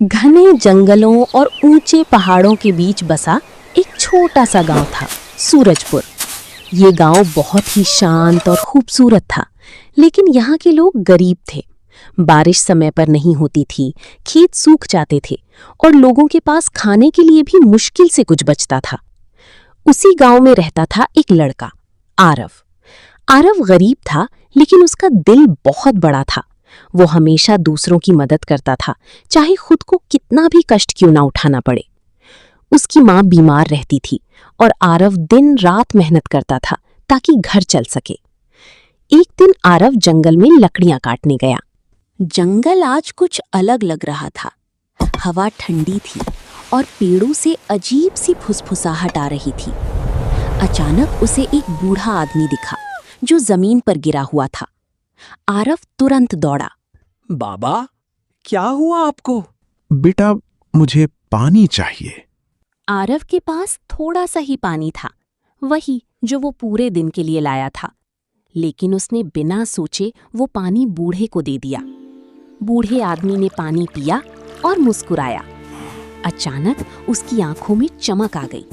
घने जंगलों और ऊंचे पहाड़ों के बीच बसा एक छोटा सा गांव था, सूरजपुर। ये गांव बहुत ही शांत और खूबसूरत था, लेकिन यहाँ के लोग गरीब थे। बारिश समय पर नहीं होती थी, खेत सूख जाते थे और लोगों के पास खाने के लिए भी मुश्किल से कुछ बचता था। उसी गांव में रहता था एक लड़का, आरव। आरव गरीब था, लेकिन उसका दिल बहुत बड़ा था। वो हमेशा दूसरों की मदद करता था, चाहे खुद को कितना भी कष्ट क्यों ना उठाना पड़े। उसकी माँ बीमार रहती थी और आरव दिन रात मेहनत करता था ताकि घर चल सके। एक दिन आरव जंगल में लकड़ियां काटने गया। जंगल आज कुछ अलग लग रहा था। हवा ठंडी थी और पेड़ों से अजीब सी फुसफुसाहट आ रही थी। अचानक उसे एक बूढ़ा आदमी दिखा जो जमीन पर गिरा हुआ था। आरव तुरंत दौड़ा। बाबा, क्या हुआ आपको? बेटा, मुझे पानी चाहिए। आरव के पास थोड़ा सा ही पानी था, वही जो वो पूरे दिन के लिए लाया था। लेकिन उसने बिना सोचे वो पानी बूढ़े को दे दिया। बूढ़े आदमी ने पानी पिया और मुस्कुराया। अचानक उसकी आंखों में चमक आ गई।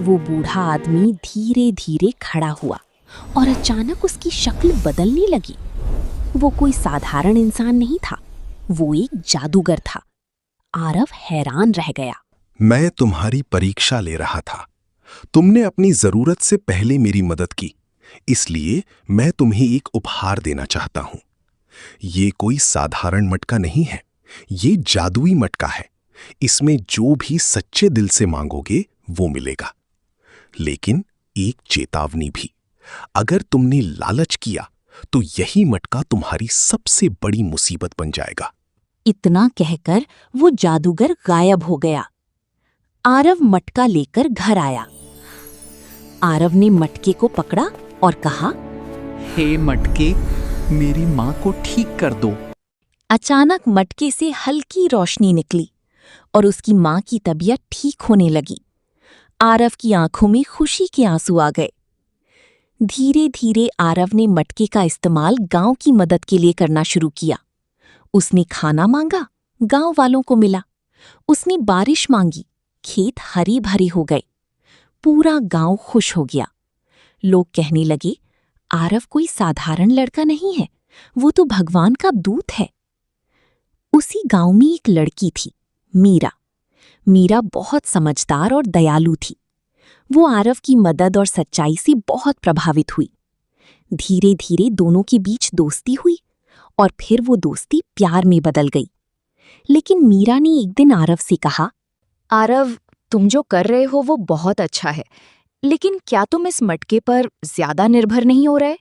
वो बूढ़ा आदमी धीरे धीरे खड़ा हुआ और अचानक उसकी शक्ल बदलने लगी। वो कोई साधारण इंसान नहीं था, वो एक जादूगर था। आरव हैरान रह गया। मैं तुम्हारी परीक्षा ले रहा था। तुमने अपनी जरूरत से पहले मेरी मदद की, इसलिए मैं तुम्हें एक उपहार देना चाहता हूं। ये कोई साधारण मटका नहीं है, ये जादुई मटका है। इसमें जो भी सच्चे दिल से मांगोगे वो मिलेगा। लेकिन एक चेतावनी भी, अगर तुमने लालच किया तो यही मटका तुम्हारी सबसे बड़ी मुसीबत बन जाएगा। इतना कहकर वो जादूगर गायब हो गया। आरव मटका लेकर घर आया। आरव ने मटके को पकड़ा और कहा, हे मटके, मेरी माँ को ठीक कर दो। अचानक मटके से हल्की रोशनी निकली और उसकी माँ की तबीयत ठीक होने लगी। आरव की आंखों में खुशी के आंसू आ गए। धीरे धीरे आरव ने मटके का इस्तेमाल गांव की मदद के लिए करना शुरू किया। उसने खाना मांगा, गांव वालों को मिला। उसने बारिश मांगी, खेत हरी भरी हो गए। पूरा गांव खुश हो गया। लोग कहने लगे, आरव कोई साधारण लड़का नहीं है, वो तो भगवान का दूत है। उसी गांव में एक लड़की थी, मीरा। मीरा बहुत समझदार और दयालु थी। वो आरव की मदद और सच्चाई से बहुत प्रभावित हुई। धीरे धीरे दोनों के बीच दोस्ती हुई और फिर वो दोस्ती प्यार में बदल गई। लेकिन मीरा ने एक दिन आरव से कहा, आरव, तुम जो कर रहे हो वो बहुत अच्छा है, लेकिन क्या तुम इस मटके पर ज्यादा निर्भर नहीं हो रहे?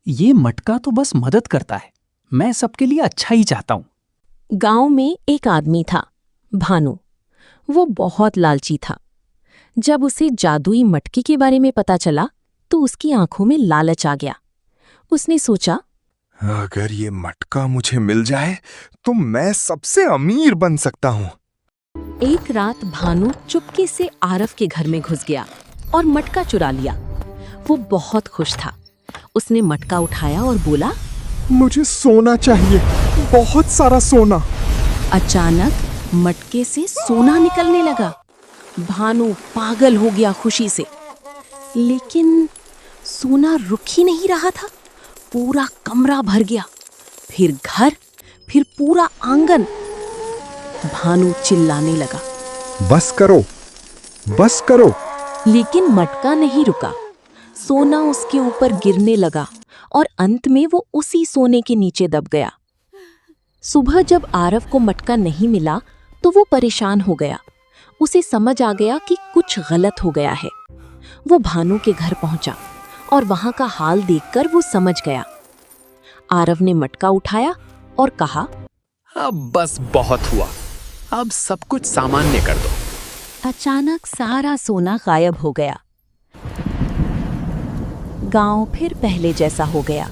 ये मटका तो बस मदद करता है, मैं सबके लिए अच्छा ही चाहता हूँ। गांव में एक आदमी था, भानु। वो बहुत लालची था। जब उसे जादुई मटके के बारे में पता चला तो उसकी आंखों में लालच आ गया। उसने सोचा, अगर ये मटका मुझे मिल जाए तो मैं सबसे अमीर बन सकता हूँ। एक रात भानु चुपके से आरव के घर में घुस गया और मटका चुरा लिया। वो बहुत खुश था। उसने मटका उठाया और बोला, मुझे सोना चाहिए, बहुत सारा सोना। अचानक मटके से सोना निकलने लगा। भानु पागल हो गया खुशी से। लेकिन सोना रुक ही नहीं रहा था। पूरा कमरा भर गया, फिर घर, फिर पूरा आंगन। भानु चिल्लाने लगा, बस करो, बस करो। लेकिन मटका नहीं रुका। सोना उसके ऊपर गिरने लगा और अंत में वो उसी सोने के नीचे दब गया। सुबह जब आरव को मटका नहीं मिला तो वो परेशान हो गया। उसे समझ आ गया कि कुछ गलत हो गया है। वो भानु के घर पहुंचा और वहां का हाल देखकर वो समझ गया। आरव ने मटका उठाया और कहा, अब बस बहुत हुआ, अब सब कुछ सामान्य कर दो। अचानक सारा सोना गायब हो गया। गांव फिर पहले जैसा हो गया।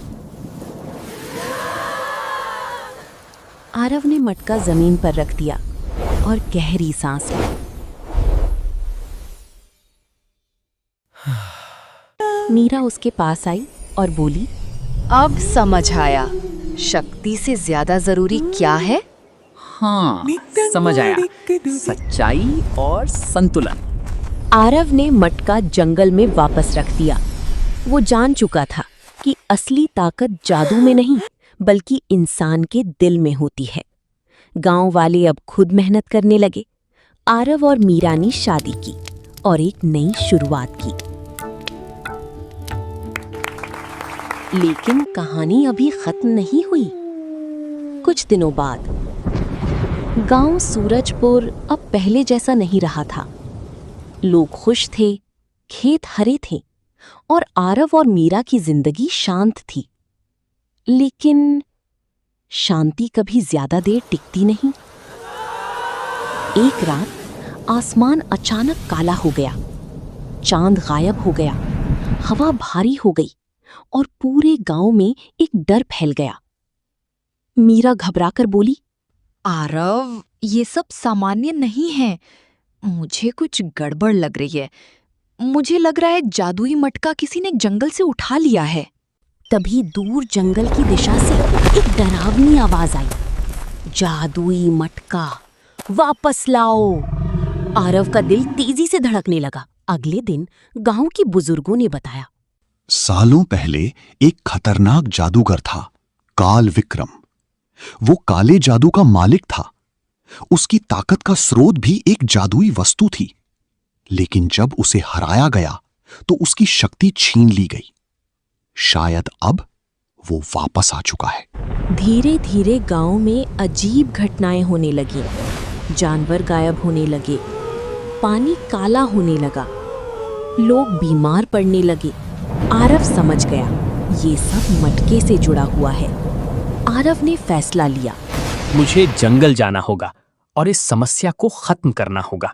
आरव ने मटका जमीन पर रख दिया और गहरी सांस ली। मीरा उसके पास आई और बोली, अब समझ आया, शक्ति से ज्यादा जरूरी क्या है? हाँ, समझ आया। सच्चाई और संतुलन। आरव ने मटका जंगल में वापस रख दिया। वो जान चुका था कि असली ताकत जादू में नहीं बल्कि इंसान के दिल में होती है। गांव वाले अब खुद मेहनत करने लगे। आरव और मीरा ने शादी की और एक नई शुरुआत की। लेकिन कहानी अभी खत्म नहीं हुई। कुछ दिनों बाद गांव सूरजपुर अब पहले जैसा नहीं रहा था। लोग खुश थे, खेत हरे थे और आरव और मीरा की जिंदगी शांत थी। लेकिन शांति कभी ज्यादा देर टिकती नहीं। एक रात आसमान अचानक काला हो गया, चांद गायब हो गया, हवा भारी हो गई और पूरे गांव में एक डर फैल गया। मीरा घबराकर बोली, आरव, ये सब सामान्य नहीं है। मुझे कुछ गड़बड़ लग रही है। मुझे लग रहा है जादुई मटका किसी ने जंगल से उठा लिया है। तभी दूर जंगल की दिशा से एक डरावनी आवाज आई, जादुई मटका वापस लाओ। आरव का दिल तेजी से धड़कने लगा। अगले दिन गांव के बुजुर्गों ने बताया, सालों पहले एक खतरनाक जादूगर था, काल विक्रम। वो काले जादू का मालिक था। उसकी ताकत का स्रोत भी एक जादुई वस्तु थी। लेकिन जब उसे हराया गया तो उसकी शक्ति छीन ली गई। शायद अब वो वापस आ चुका है। धीरे धीरे गांव में अजीब घटनाएं होने लगी। जानवर गायब होने लगे, पानी काला होने लगा, लोग बीमार पड़ने लगे। आरव समझ गया ये सब मटके से जुड़ा हुआ है। आरव ने फैसला लिया, मुझे जंगल जाना होगा और इस समस्या को खत्म करना होगा।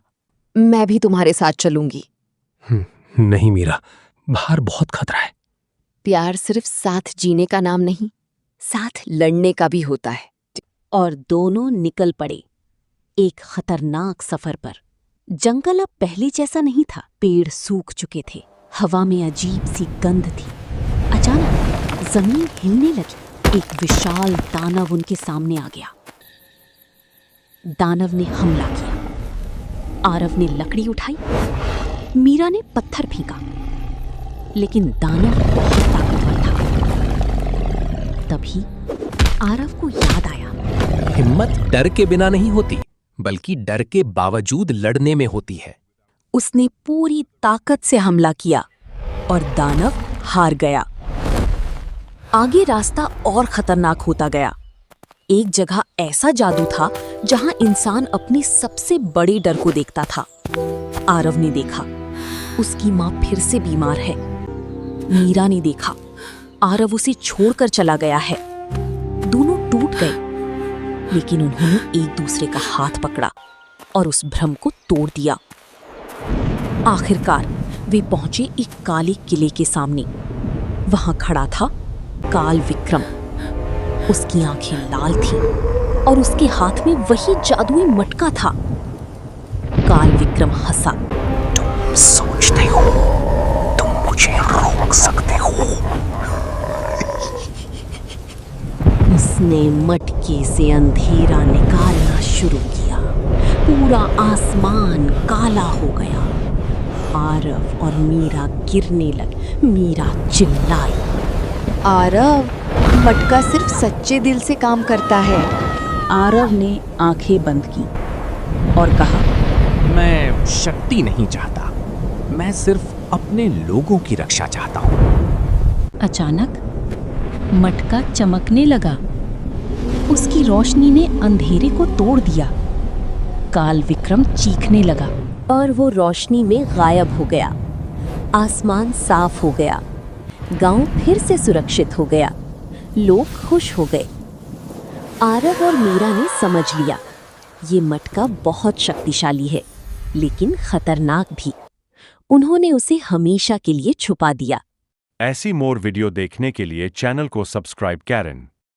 मैं भी तुम्हारे साथ चलूंगी। नहीं मीरा, बाहर बहुत खतरा है। प्यार सिर्फ साथ जीने का नाम नहीं, साथ लड़ने का भी होता है। और दोनों निकल पड़े एक खतरनाक सफर पर। जंगल अब पहले जैसा नहीं था। पेड़ सूख चुके थे, हवा में अजीब सी गंध थी। अचानक जमीन हिलने लगी। एक विशाल दानव उनके सामने आ गया। दानव ने हमला किया। आरव ने लकड़ी उठाई, मीरा ने पत्थर फेंका, लेकिन दानव बहुत ताकतवर था। तभी आरव को याद आया, हिम्मत डर के बिना नहीं होती, बल्कि डर के बावजूद लड़ने में होती है। उसने पूरी ताकत से हमला किया और दानव हार गया। आगे रास्ता और खतरनाक होता गया। एक जगह ऐसा जादू था जहां इंसान अपने सबसे बड़े डर को देखता था। आरव ने देखा उसकी मां फिर से बीमार है। मीरा ने देखा आरव उसे छोड़कर चला गया है। दोनों टूट गए, लेकिन उन्होंने एक दूसरे का हाथ पकड़ा और उस भ्रम को तोड़ दिया। आखिरकार वे पहुंचे एक काले किले के सामने। वहां खड़ा था काल विक्रम। उसकी आंखें लाल थीं और उसके हाथ में वही जादुई मटका था। काल विक्रम हंसा, तुम सोचते हो तुम मुझे रोक सकते हो? उसने मटके से अंधेरा निकालना शुरू किया। पूरा आसमान काला हो गया। आरव और मीरा गिरने लगे। मीरा चिल्लाई, आरव, मटका सिर्फ सच्चे दिल से काम करता है। आरव ने आंखें बंद की और कहा, मैं शक्ति नहीं चाहता, मैं सिर्फ अपने लोगों की रक्षा चाहता हूँ। अचानक मटका चमकने लगा। उसकी रोशनी ने अंधेरे को तोड़ दिया। काल विक्रम चीखने लगा और वो रोशनी में गायब हो गया। आसमान साफ हो गया। गांव फिर से सुरक्षित हो गया। लोग खुश हो गए। आरव और मीरा ने समझ लिया ये मटका बहुत शक्तिशाली है, लेकिन खतरनाक भी। उन्होंने उसे हमेशा के लिए छुपा दिया। ऐसी मोर वीडियो देखने के लिए चैनल को सब्सक्राइब करें।